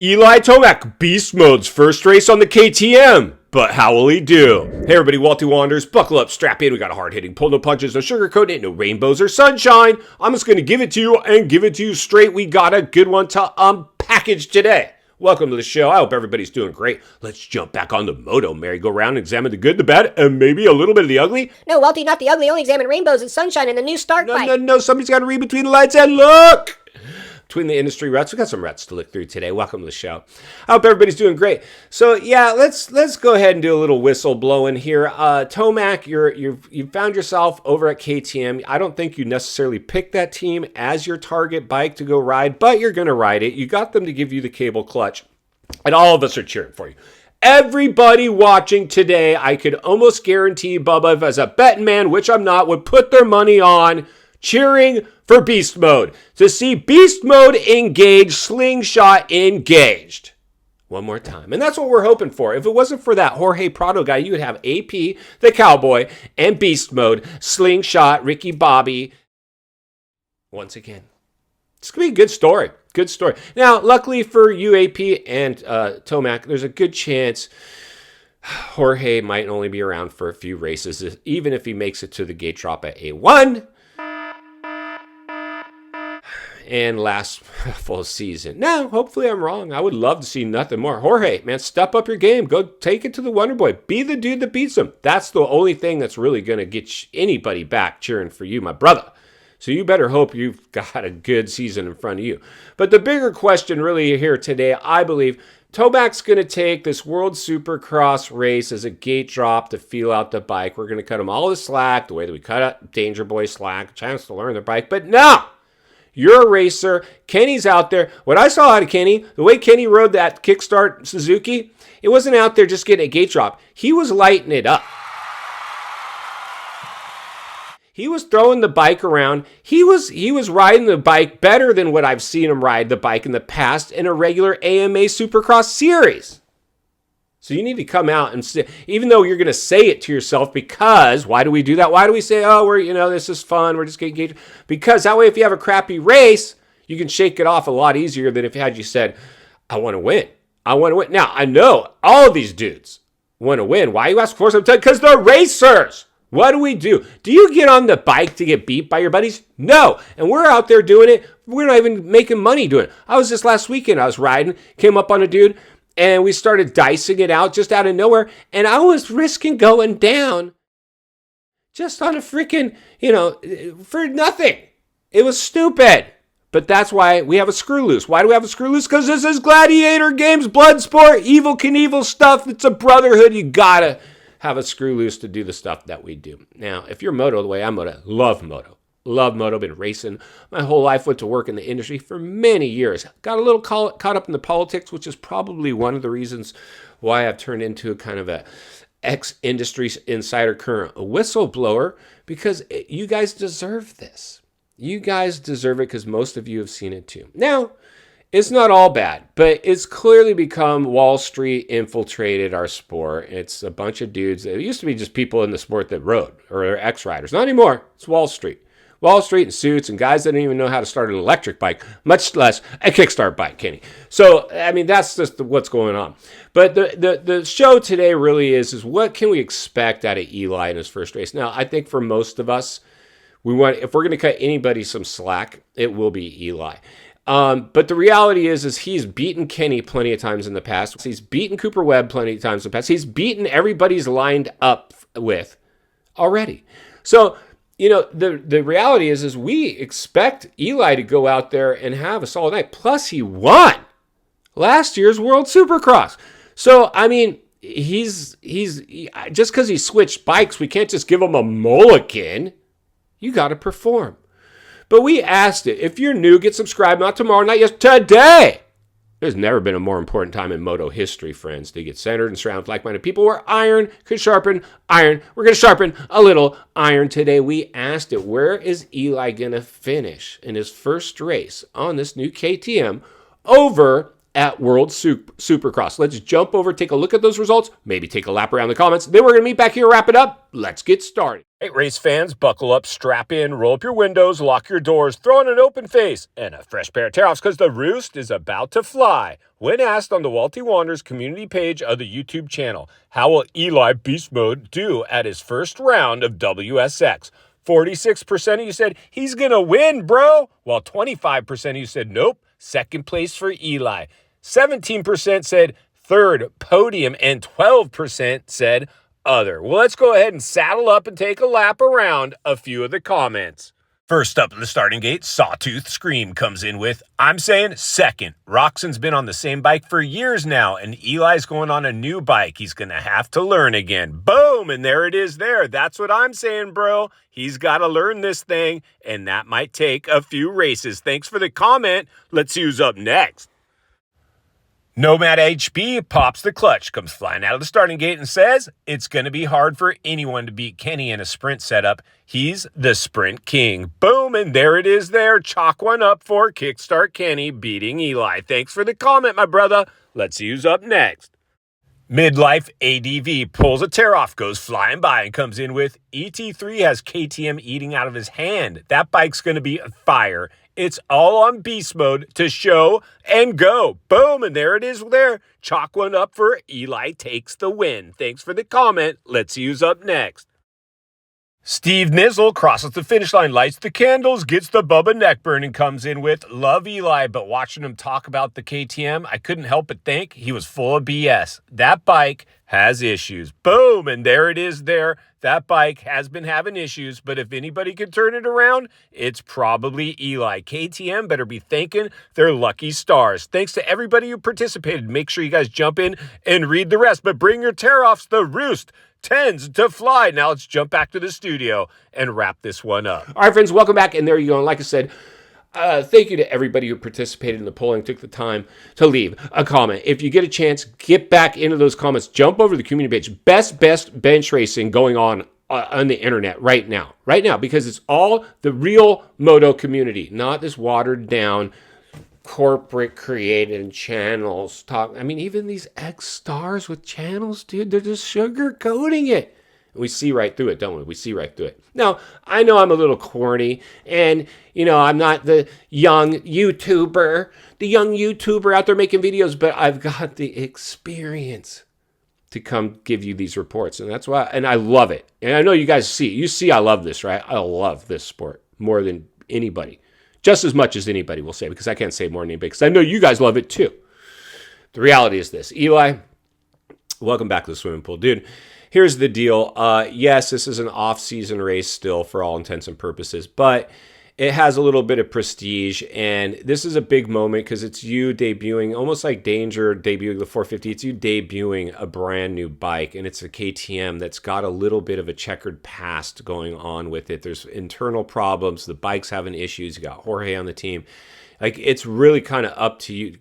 Eli Tomac, Beast Mode's first race on the KTM. But how will he do? Hey everybody, Walty Wanders, buckle up, strap in. We got a hard-hitting, pull no punches, no sugarcoating it, no rainbows or sunshine. I'm just going to give it to you and give it to you straight. We got a good one to unpackage today. Welcome to the show. I hope everybody's doing great. Let's jump back on the moto merry-go-round and examine the good, the bad, and maybe a little bit of the ugly. No, Walty, not the ugly. Only examine rainbows and sunshine in the new start bike. No. Somebody's got to read between the lines and look. Between the industry ruts, we got some ruts to look through today. Welcome to the show. I hope everybody's doing great. So yeah, let's go ahead and do a little whistle blowing here. Tomac, you found yourself over at KTM. I don't think you necessarily picked that team as your target bike to go ride, but you're going to ride it. You got them to give you the cable clutch, and all of us are cheering for you. Everybody watching today, I could almost guarantee, Bubba, if as a betting man, which I'm not, would put their money on cheering for Beast Mode. To see Beast Mode engaged, Slingshot engaged. One more time. And that's what we're hoping for. If it wasn't for that Jorge Prado guy, you would have AP, the Cowboy, and Beast Mode, Slingshot, Ricky Bobby. Once again. It's going to be a good story. Good story. Now, luckily for UAP and Tomac, there's a good chance Jorge might only be around for a few races, even if he makes it to the gate drop at A1. And last full season. Now, hopefully I'm wrong. I would love to see nothing more. Jorge, man, step up your game. Go take it to the Wonder Boy. Be the dude that beats him. That's the only thing that's really going to get anybody back cheering for you, my brother. So you better hope you've got a good season in front of you. But the bigger question really here today, I believe, Tomac's going to take this World Supercross race as a gate drop to feel out the bike. We're going to cut him all the slack, the way that we cut out Danger Boy slack, chance to learn the bike. But no! You're a racer. Kenny's out there. What I saw out of Kenny, the way Kenny rode that kickstart Suzuki, it wasn't out there just getting a gate drop. He was lighting it up. He was throwing the bike around. He was riding the bike better than what I've seen him ride the bike in the past in a regular AMA Supercross series. So you need to come out and say, even though you're going to say it to yourself, because why do we do that? Why do we say, oh, this is fun. We're just getting engaged. Because that way, if you have a crappy race, you can shake it off a lot easier than if you said, I want to win. I want to win. Now, I know all of these dudes want to win. Why you ask for something? Because they're racers. What do we do? Do you get on the bike to get beat by your buddies? No. And we're out there doing it. We're not even making money doing it. I was just last weekend. I was riding, came up on a dude, and we started dicing it out just out of nowhere. And I was risking going down just on a freaking, for nothing. It was stupid. But that's why we have a screw loose. Why do we have a screw loose? Because this is Gladiator Games, Bloodsport, Evil Knievel stuff. It's a brotherhood. You gotta have a screw loose to do the stuff that we do. Now, if you're moto the way I'm moto, love moto. Love moto, been racing my whole life, went to work in the industry for many years. Got a little caught up in the politics, which is probably one of the reasons why I've turned into a kind of a ex-industry insider, current whistleblower, because you guys deserve this. You guys deserve it because most of you have seen it too. Now, it's not all bad, but it's clearly become Wall Street infiltrated our sport. It's a bunch of dudes. It used to be just people in the sport that rode or ex-riders. Not anymore. It's Wall Street. Wall Street and suits and guys that don't even know how to start an electric bike, much less a kickstart bike, Kenny. So, that's just what's going on. But the show today really is what can we expect out of Eli in his first race? Now, I think for most of us, if we're going to cut anybody some slack, it will be Eli. But the reality is he's beaten Kenny plenty of times in the past. He's beaten Cooper Webb plenty of times in the past. He's beaten everybody's lined up with already. So, the reality is we expect Eli to go out there and have a solid night. Plus, he won last year's World Supercross. So, he's just because he switched bikes, we can't just give him a mulligan. You got to perform. But we asked it. If you're new, get subscribed. Not tomorrow, not today. There's never been a more important time in moto history, friends, to get centered and surrounded with like-minded people where iron could sharpen iron. We're going to sharpen a little iron today. We asked it, where is Eli going to finish in his first race on this new KTM over at World Supercross. Let's jump over, take a look at those results, maybe take a lap around the comments. Then we're going to meet back here, wrap it up. Let's get started. Hey, race fans, buckle up, strap in, roll up your windows, lock your doors, throw on an open face, and a fresh pair of tear-offs because the roost is about to fly. When asked on the Walty Wanderers community page of the YouTube channel, how will Eli Beast Mode do at his first round of WSX? 46% of you said, he's going to win, bro. While 25% of you said, nope, second place for Eli. 17% said third podium, and 12% said other. Well, let's go ahead and saddle up and take a lap around a few of the comments. First up in the starting gate, Sawtooth Scream comes in with, I'm saying second. Roxon's been on the same bike for years now, and Eli's going on a new bike. He's going to have to learn again. Boom, and there it is there. That's what I'm saying, bro. He's got to learn this thing, and that might take a few races. Thanks for the comment. Let's see who's up next. Nomad HB pops the clutch, comes flying out of the starting gate and says, it's going to be hard for anyone to beat Kenny in a sprint setup. He's the sprint king. Boom, and there it is there. Chalk one up for Kickstart Kenny beating Eli. Thanks for the comment, my brother. Let's see who's up next. Midlife ADV pulls a tear off, goes flying by, and comes in with, ET3 has KTM eating out of his hand. That bike's going to be fire. It's all on beast mode to show and go. Boom, and there it is there. Chalk one up for Eli takes the win. Thanks for the comment. Let's see who's up next. Steve Nizzle crosses the finish line, lights the candles, gets the Bubba neck burn, and comes in with, love Eli, but watching him talk about the KTM, I couldn't help but think he was full of BS. That bike has issues. Boom, and there it is there. That bike has been having issues, but if anybody can turn it around, it's probably Eli. KTM better be thanking their lucky stars. Thanks to everybody who participated. Make sure you guys jump in and read the rest, but bring your tear-offs. The roost tends to fly. Now let's jump back to the studio and wrap this one up. All right, friends, welcome back, and there you go. And like I said, thank you to everybody who participated in the polling, took the time to leave a comment. If you get a chance, get back into those comments. Jump over to the community page. Best bench racing going on the internet right now, because it's all the real moto community, not this watered down corporate created channels talk. I mean, even these X-stars with channels, dude, they're just sugarcoating it. We see right through it, don't we? We see right through it. Now, I know I'm a little corny, and, you know, I'm not the young YouTuber out there making videos, but I've got the experience to come give you these reports, and that's why, and I love it. And I know you guys see I love this, right? I love this sport more than anybody. Just as much as anybody will say, because I can't say more than anybody, because I know you guys love it too. The reality is this. Eli, welcome back to the swimming pool. Dude, here's the deal. Yes, this is an off-season race still for all intents and purposes, but it has a little bit of prestige, and this is a big moment because it's you debuting, almost like Danger debuting the 450. It's you debuting a brand new bike, and it's a KTM that's got a little bit of a checkered past going on with it. There's internal problems. The bike's having issues. You got Jorge on the team. Like, it's really kind of up to you.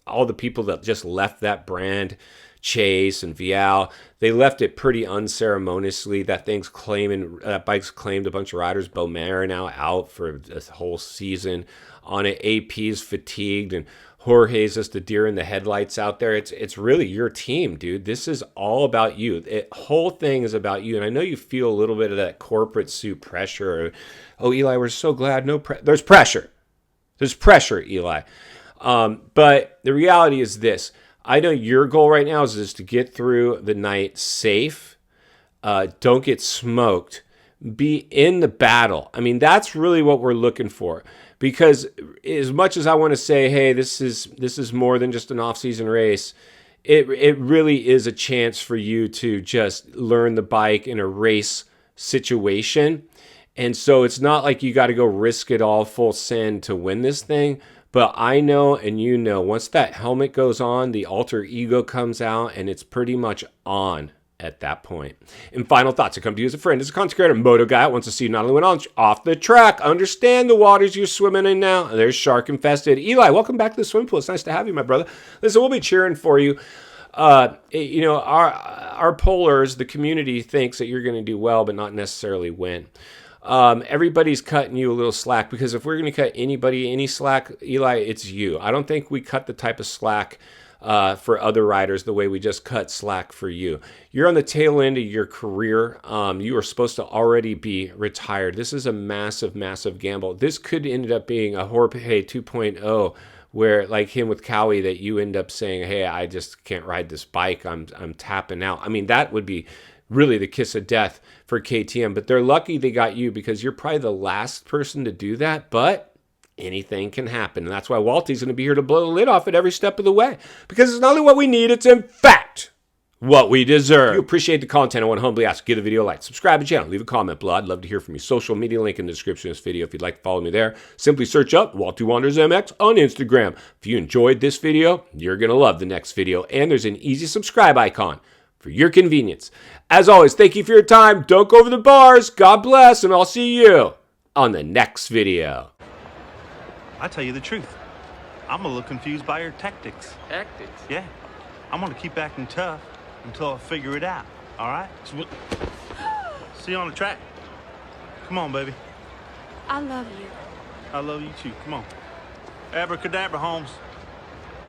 All the people that just left that brand, Chase and Vial, they left it pretty unceremoniously. That bike's claimed a bunch of riders. Beaumare now out for this whole season on it. AP's fatigued, and Jorge's just a deer in the headlights out there. It's really your team, dude. This is all about you. The whole thing is about you. And I know you feel a little bit of that corporate suit pressure. Oh, Eli, we're so glad. There's pressure. There's pressure, Eli. But the reality is this. I know your goal right now is just to get through the night safe. Don't get smoked. Be in the battle. I mean, that's really what we're looking for. Because as much as I want to say, hey, this is more than just an off-season race, it really is a chance for you to just learn the bike in a race situation. And so it's not like you got to go risk it all full send to win this thing. But I know, and you know, once that helmet goes on, the alter ego comes out, and it's pretty much on at that point. And final thoughts. I come to you as a friend, as a content creator, moto guy. Wants to see you not only win on off the track, understand the waters you're swimming in now. There's shark infested. Eli, welcome back to the swimming pool. It's nice to have you, my brother. Listen, we'll be cheering for you. You know, our pollers, the community thinks that you're going to do well, but not necessarily win. Everybody's cutting you a little slack, because if we're going to cut anybody any slack, Eli, it's you. I don't think we cut the type of slack for other riders the way we just cut slack for you. You're on the tail end of your career. You are supposed to already be retired. This is a massive, massive gamble. This could end up being a Jorge 2.0, where like him with Cowie, that you end up saying, hey, I just can't ride this bike. I'm tapping out. I mean, that would be really the kiss of death for KTM, but they're lucky they got you, because you're probably the last person to do that, but anything can happen. And that's why Walty's going to be here to blow the lid off it every step of the way, because it's not only what we need, it's in fact what we deserve. If you appreciate the content, I want to humbly ask, give the video a like, subscribe to the channel, leave a comment below. I'd love to hear from you. Social media link in the description of this video if you'd like to follow me there. Simply search up Walty Wanders MX on Instagram. If you enjoyed this video, you're going to love the next video, and there's an easy subscribe icon for your convenience. As always, thank you for your time. Don't go over the bars. God bless, and I'll see you on the next video. I tell you the truth, I'm a little confused by your tactics. Tactics? Yeah, I'm gonna keep acting tough until I figure it out, all right? See you on the track. Come on, baby. I love you. I love you too, come on. Abracadabra, Holmes.